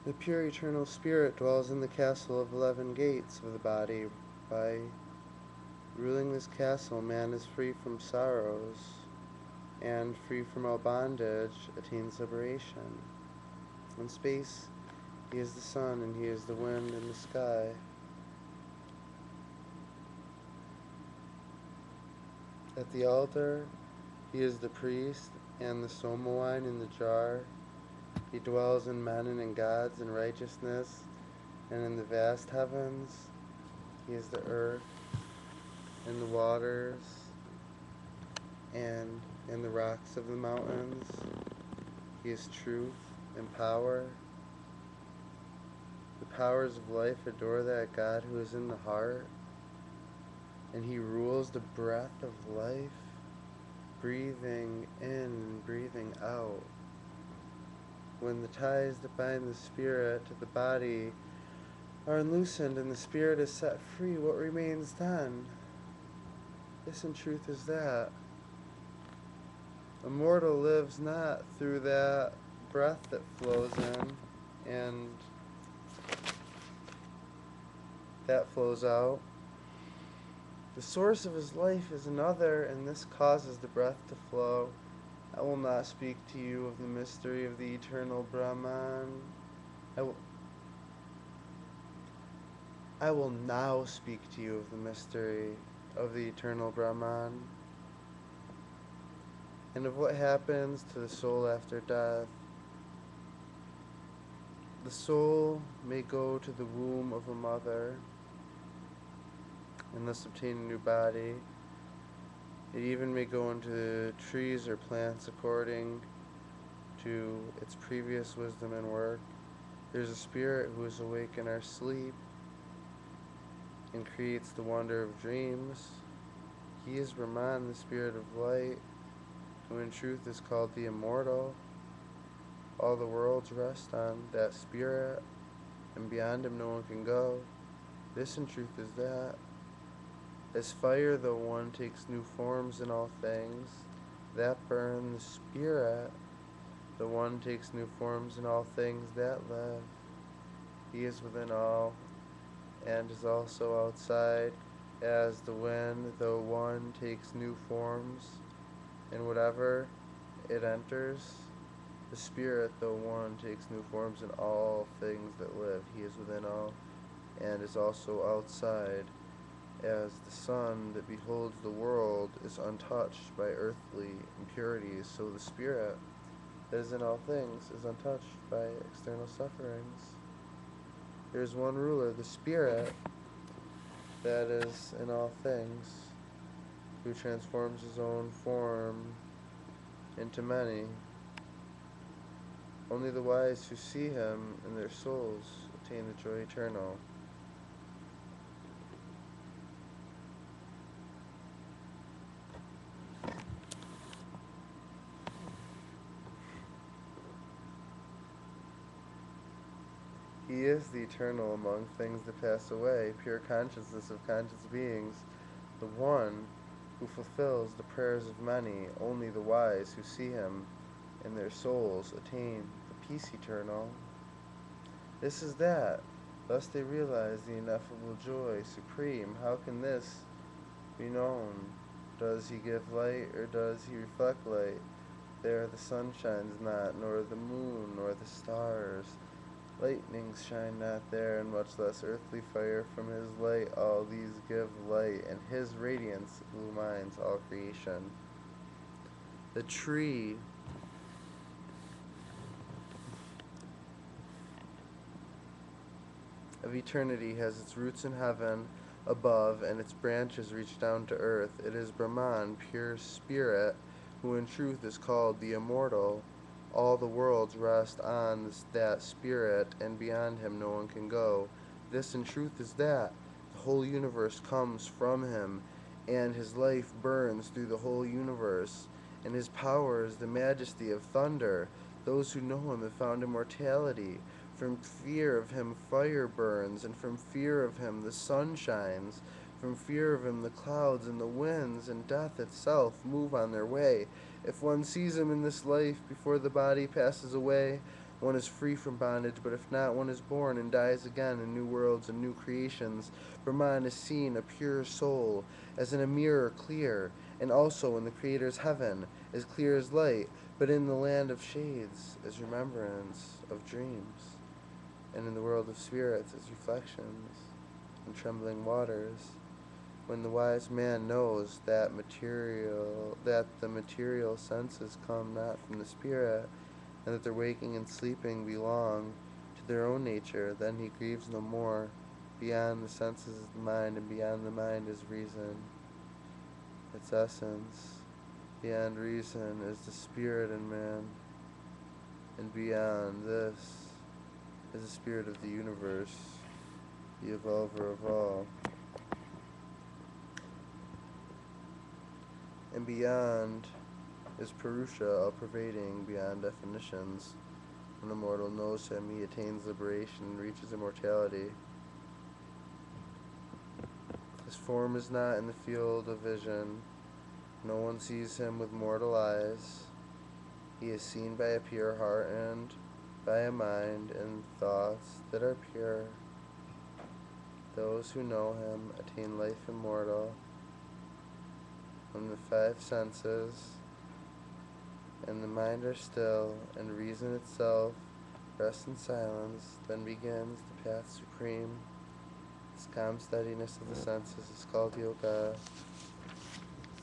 The pure eternal spirit dwells in the castle of 11 gates of the body. By ruling this castle, man is free from sorrows, and free from all bondage, attains liberation. In space, he is the sun, and he is the wind and the sky. At the altar, he is the priest, and the soma wine in the jar. He dwells in men and in gods in righteousness, and in the vast heavens, he is the earth, and the waters, and in the rocks of the mountains. He is truth and power. The powers of life adore that God who is in the heart, and he rules the breath of life, breathing in and breathing out. When the ties that bind the spirit to the body are unloosened and the spirit is set free, what remains then? This in truth is that. A mortal lives not through that breath that flows in and that flows out. The source of his life is another, and this causes the breath to flow. I will not speak to you of the mystery of the eternal Brahman. I will, I will now speak to you of the mystery of the eternal Brahman, and of what happens to the soul after death. The soul may go to the womb of a mother and thus obtain a new body. It even may go into trees or plants according to its previous wisdom and work. There's a spirit who is awake in our sleep and creates the wonder of dreams. He is Brahman, the spirit of light, who in truth is called the immortal. All the worlds rest on that spirit, and beyond him no one can go. This in truth is that. As fire, though one takes new forms in all things, that burn the spirit, though one takes new forms in all things that live. He is within all, and is also outside, as the wind, though one takes new forms in whatever it enters. The spirit, though one takes new forms in all things that live. He is within all, and is also outside, as the sun that beholds the world is untouched by earthly impurities, so the spirit that is in all things is untouched by external sufferings. There is one ruler, the spirit that is in all things, who transforms his own form into many. Only the wise who see him in their souls attain the joy eternal. He is the eternal among things that pass away, pure consciousness of conscious beings, the one who fulfills the prayers of many. Only the wise who see him in their souls attain the peace eternal. This is that. Thus they realize the ineffable joy supreme. How can this be known? Does he give light, or does he reflect light? There the sun shines not, nor the moon, nor the stars. Lightnings shine not there, and much less earthly fire from his light. All these give light, and his radiance illumines all creation. The tree of eternity has its roots in heaven above, and its branches reach down to earth. It is Brahman, pure spirit, who in truth is called the immortal. All the worlds rest on that spirit, and beyond him no one can go. This in truth is that. The whole universe comes from him, and his life burns through the whole universe, and his power is the majesty of thunder. Those who know him have found immortality. From fear of him fire burns, and from fear of him the sun shines. From fear of him the clouds and the winds and death itself move on their way. If one sees him in this life before the body passes away, one is free from bondage, but if not, one is born and dies again in new worlds and new creations. Brahman is seen, a pure soul, as in a mirror clear, and also in the Creator's heaven, as clear as light, but in the land of shades, as remembrance of dreams, and in the world of spirits, as reflections in trembling waters. When the wise man knows that the material senses come not from the spirit, and that their waking and sleeping belong to their own nature, then he grieves no more. Beyond the senses is the mind, and beyond the mind is reason, its essence. Beyond reason is the spirit in man, and beyond this is the spirit of the universe, the evolver of all. And beyond is Purusha, all-pervading, beyond definitions. When a mortal knows him, he attains liberation and reaches immortality. His form is not in the field of vision. No one sees him with mortal eyes. He is seen by a pure heart and by a mind and thoughts that are pure. Those who know him attain life immortal. When the five senses and the mind are still, and reason itself rests in silence, then begins the path supreme. This calm steadiness of the senses is called yoga.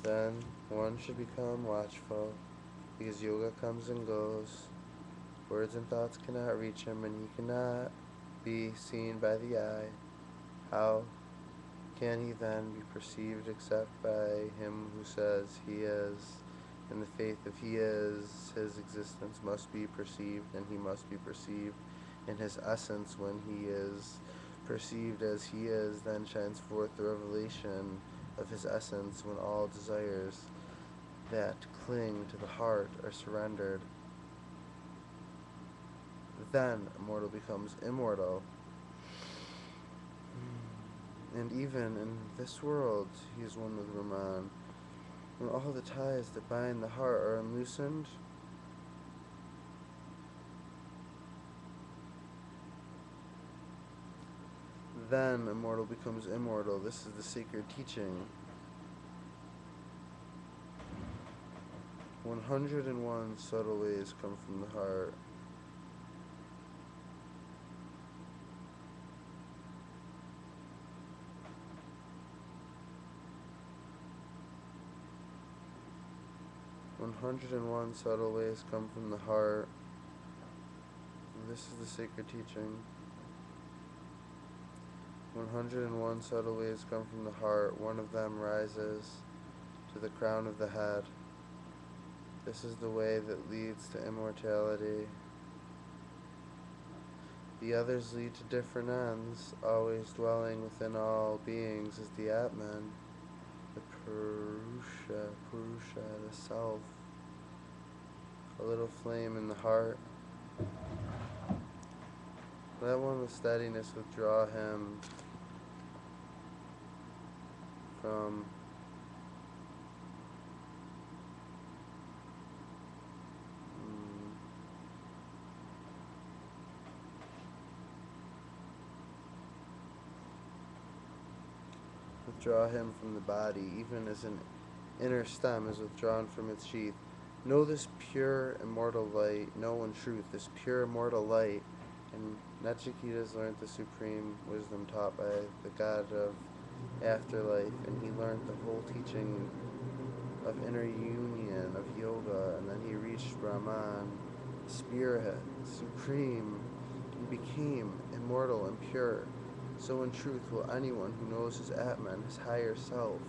Then one should become watchful, because yoga comes and goes. Words and thoughts cannot reach him, and he cannot be seen by the eye. How can he then be perceived except by him who says he is? In the faith of he is, his existence must be perceived, and he must be perceived in his essence. When he is perceived as he is, then shines forth the revelation of his essence, when all desires that cling to the heart are surrendered. Then a mortal becomes immortal. And even in this world, he is one with Brahman. When all the ties that bind the heart are unloosened, then a mortal becomes immortal. This is the sacred teaching. 101 subtle ways come from the heart. "101 subtle ways come from the heart. This is the sacred teaching. 101 subtle ways come from the heart. One of them rises to the crown of the head. This is the way that leads to immortality. The others lead to different ends. Always dwelling within all beings is the Atman, the Purusha, the Self, a little flame in the heart. Let one with steadiness withdraw him from withdraw him from the body, even as an inner stem is withdrawn from its sheath. Know this pure, immortal light. Know in truth this pure, immortal light. And Nachiketas learned the supreme wisdom taught by the God of afterlife, and he learned the whole teaching of inner union, of yoga, and then he reached Brahman, spirit, supreme, and became immortal and pure. So in truth will anyone who knows his Atman, his higher self,